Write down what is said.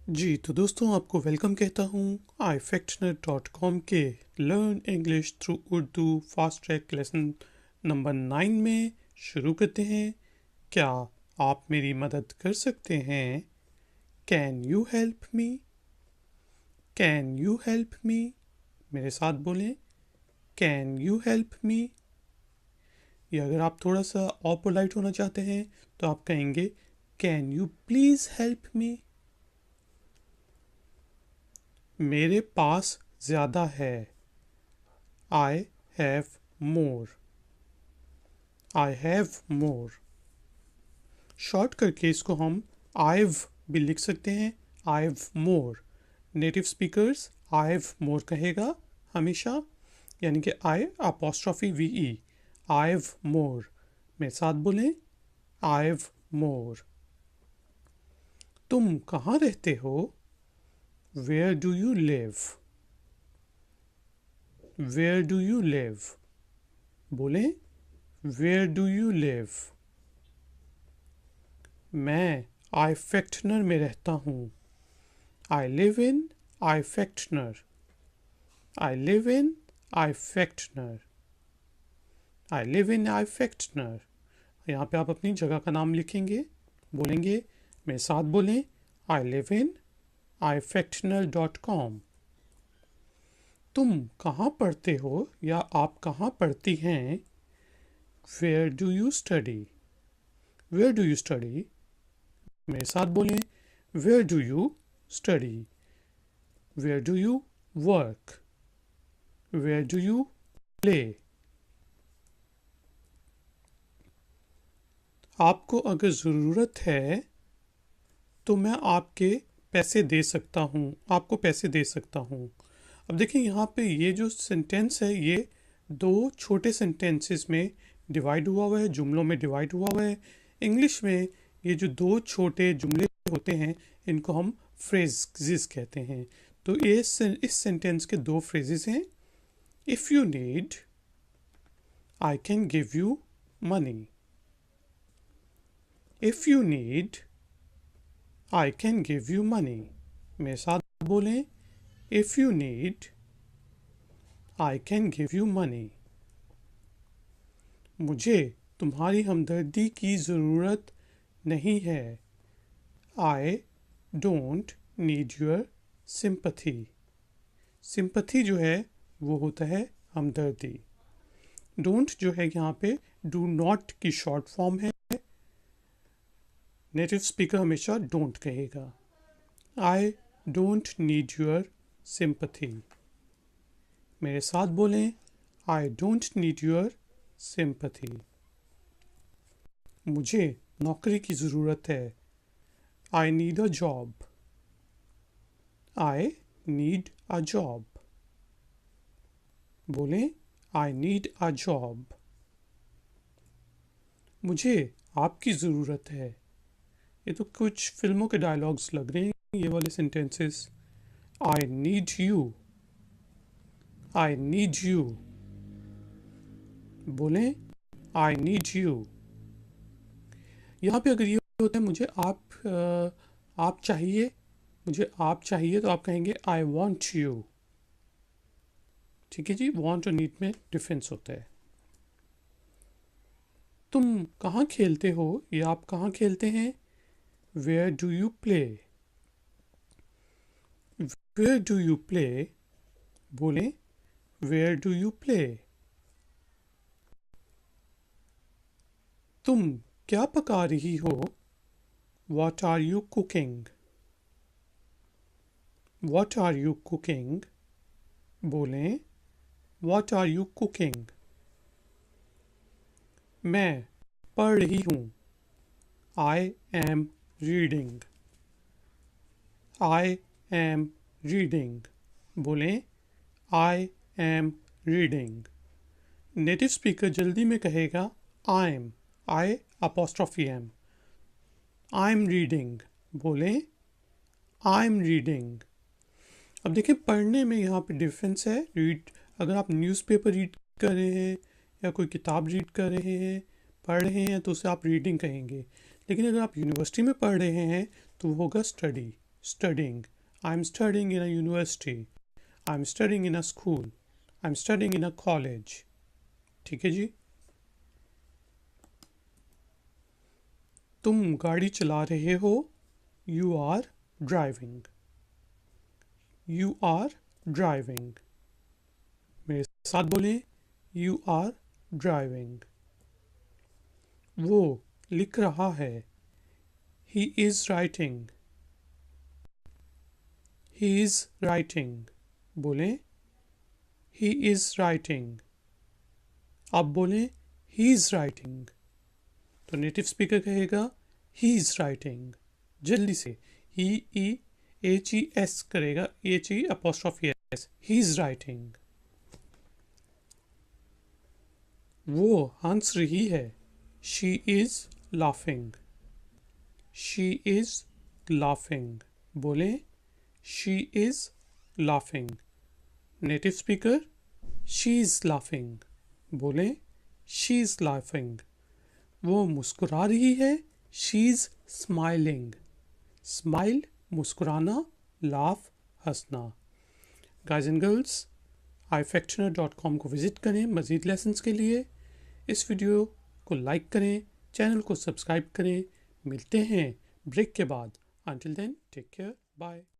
जी तो दोस्तों आपको वेलकम कहता हूँ ifactioner.com के learn English through Urdu fast track lesson number 9 में शुरू करते हैं। क्या आप मेरी मदद कर सकते हैं? Can you help me? Can you help me? मेरे साथ बोलें, कैन यू हेल्प मी? या अगर आप थोड़ा सा और पोलाइट होना चाहते हैं तो आप कहेंगे can you please help me? मेरे पास ज़्यादा है। I have more. I have more. Short करके इसको हम आईव भी लिख सकते हैं। I've more. Native speakers I've more कहेगा हमेशा, यानी कि I apostrophe V E. I've more. मेरे साथ बोलें, आईव मोर। तुम कहाँ रहते हो? Where do you live? Where do you live? बोलें, वेयर डू यू लिव? मैं आइफेक्टनर में रहता हूँ। आई लिव इन आइफेक्टनर। आई लिव इन आइफेक्टनर। आई लिव इन आइफेक्टनर। यहाँ पे आप अपनी जगह का नाम लिखेंगे, बोलेंगे, मेरे साथ बोलें, आई लिव इन ifactioner.com। तुम कहाँ पढ़ते हो या आप कहाँ पढ़ती हैं? Where do you study? Where do you study? मेरे साथ बोलें, where do you study? Where do you work? Where do you play? आपको अगर ज़रूरत है तो मैं आपके पैसे दे सकता हूँ, आपको पैसे दे सकता हूँ। अब देखिए यहाँ पे ये जो सेंटेंस है ये दो छोटे सेंटेंसेस में डिवाइड हुआ हुआ है, जुमलों में डिवाइड हुआ हुआ है। इंग्लिश में ये जो दो छोटे जुमले होते हैं इनको हम फ्रेजेस कहते हैं। तो इस सेंटेंस के दो फ्रेजेस हैं। If you need I can give you money. If you need I can give you money. मेरे साथ बोलें, if you need I can give you money. मुझे तुम्हारी हमदर्दी की ज़रूरत नहीं है। I don't need your sympathy. Sympathy जो है वो होता है हमदर्दी। डोंट जो है यहाँ पे डू नॉट की शॉर्ट फॉर्म है। नेटिव स्पीकर हमेशा डोंट कहेगा। I don't need your sympathy. मेरे साथ बोलें, I don't need your sympathy. मुझे नौकरी की ज़रूरत है। I need a job. I need a job. बोलें, आई नीड अ जॉब। मुझे आपकी ज़रूरत है। ये तो कुछ फिल्मों के डायलॉग्स लग रहे हैं ये वाले sentences. I need you. I need you. बोलें, आई नीड यू। यहाँ पे अगर ये होता है मुझे आप चाहिए, मुझे आप चाहिए तो आप कहेंगे आई वॉन्ट यू। ठीक है जी, वॉन्ट और नीड में डिफरेंस होता है। तुम कहाँ खेलते हो या आप कहाँ खेलते हैं? Where do you play? Where do you play? बोलें, वेयर डू यू प्ले? तुम क्या पका रही हो? What are you cooking? What are you cooking? बोलें, वॉट आर यू कुकिंग? मैं पढ़ रही हूँ। I am reading. I am reading. बोलें, I am reading. Native speaker जल्दी में कहेगा I am, I apostrophe M. I am reading. बोलें, आई एम रीडिंग। अब देखिए पढ़ने में यहाँ पे डिफरेंस है। रीड, अगर आप न्यूज़पेपर रीड कर रहे हैं या कोई किताब रीड कर रहे हैं, पढ़ रहे हैं तो उसे आप रीडिंग कहेंगे। लेकिन अगर आप यूनिवर्सिटी में पढ़ रहे हैं तो वो होगा study. studying. I'm studying in a university. I'm studying in a school. I'm studying in a college. ठीक है जी। तुम गाड़ी चला रहे हो। You are driving. You are driving. मेरे साथ बोलें, You are driving. वो लिख रहा है। He is writing. He is writing. बोलें, He is writing. आप बोलें, He is writing. तो नेटिव स्पीकर कहेगा He is writing. जल्दी से H-E-H-E-S करेगा, H-E-apostrophe-S. He is writing. वो हंस रही है। She is laughing. She is laughing. बोलें, She is laughing. Native speaker She is laughing. बोलें, She is laughing. वो मुस्कुरा रही है। She is smiling. Smile मुस्कुराना, laugh हंसना। गाइज एंड गर्ल्स, ifactioner.com को विज़िट करें मज़ीद लेसन्स के लिए। इस वीडियो को लाइक करें, चैनल को सब्सक्राइब करें। मिलते हैं ब्रेक के बाद। Until then, take care. Bye.